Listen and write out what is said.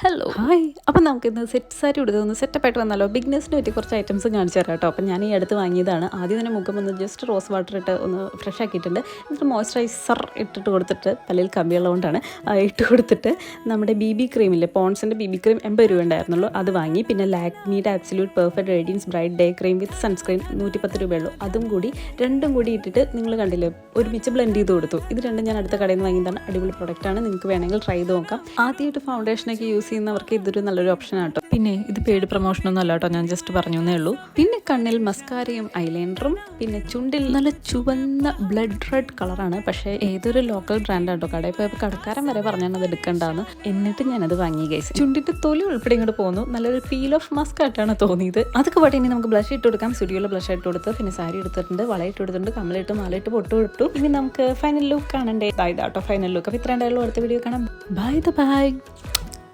Hello hi. അപ്പം നമുക്കിന്ന് set sari ഉടുത്തൊന്ന് സെറ്റപ്പായിട്ട് വന്നാലോ. ബിഗ്നേഴ്സിന് പറ്റി കുറച്ച് ഐറ്റംസ് കാണിച്ചു തരാം കേട്ടോ. അപ്പം ഞാൻ ഈ അടുത്ത് വാങ്ങിയതാണ്. ആദ്യം തന്നെ മുഖം ഒന്ന് ജസ്റ്റ് റോസ് വാട്ടർ ഇട്ട് ഒന്ന് ഫ്രഷ് ആക്കിയിട്ടുണ്ട്. എന്നിട്ട് മോയ്സ്ചറൈസർ ഇട്ടിട്ട് കൊടുത്തിട്ട് പല്ലിൽ കമ്പിയുള്ളതുകൊണ്ടാണ് ഇട്ട് കൊടുത്തിട്ട് നമ്മുടെ BB ക്രീമില്ലേ, പോൺസിൻ്റെ BB ക്രീം 80 രൂപ ഉണ്ടായിരുന്നുള്ളൂ, അത് വാങ്ങി. പിന്നെ ലാക്മിയുടെ absolute perfect radiance bright day cream with sunscreen 110 രൂപയുള്ളൂ. അതും കൂടി രണ്ടും കൂടി ഇട്ടിട്ട് നിങ്ങൾ കണ്ടില്ലേ, ഒരുമിച്ച് ബ്ലെൻഡ് ചെയ്ത് കൊടുത്തു. ഇത് രണ്ടും ഞാൻ അടുത്ത കടയിൽ നിന്ന് വാങ്ങിയതാണ്. അടിപൊളി പ്രൊഡക്റ്റാണ്, നിങ്ങൾക്ക് വേണമെങ്കിൽ ട്രൈ ചെയ്ത് നോക്കാം. ആദ്യമായിട്ട് ഫൗണ്ടേഷനൊക്കെ യൂസ് ചെയ്യുന്നവർക്ക് ഇതൊരു നല്ലൊരു ഓപ്ഷൻ ആട്ടോ. പിന്നെ ഇത് പെയ്ഡ് പ്രൊമോഷനൊന്നും അല്ല കേട്ടോ, ഞാൻ ജസ്റ്റ് പറഞ്ഞു എന്നേ ഉള്ളൂ. പിന്നെ കണ്ണിൽ മസ്കാരയും ഐലൈനറും, പിന്നെ ചുണ്ടിൽ നല്ല ചുവന്ന ബ്ലഡ് റെഡ് കളറാണ്. പക്ഷേ ഏതൊരു ലോക്കൽ ബ്രാൻഡാണ് കേട്ടോ. കടയിൽ പോയപ്പോൾ കടക്കാരൻ വരെ പറഞ്ഞാൽ അത് എടുക്കേണ്ടതാണ്. എന്നിട്ട് ഞാനത് വാങ്ങി ഗൈസ്. ചുണ്ടിൻ്റെ തൊലി ഉൾപ്പെടെ ഇങ്ങോട്ട് പോകുന്നു. നല്ലൊരു ഫീൽ ഓഫ് മസ്ക് ആയിട്ടാണ് തോന്നിയത്. അതൊക്കെ പാട്ട് ഇനി നമുക്ക് ബ്ലഷ് ഇട്ട് കൊടുക്കാം. സ്റ്റുഡിയോയിൽ ബ്ലഷ് ഇട്ട് കൊടുത്ത്, പിന്നെ സാരി എടുത്തിട്ടുണ്ട്, വളയിട്ട് കൊടുത്തിട്ടുണ്ട്, കമ്മലിട്ട് മാലയിട്ട് പൊട്ട് ഇട്ടു. ഇനി നമുക്ക് ഫൈനൽ ലുക്ക് കാണണ്ടേ. ഇതാട്ടോ ഫൈനൽ ലുക്ക്. അപ്പോൾ ഇത്ര ഉണ്ടായാലും അടുത്ത വീഡിയോ കാണാം. ബൈ.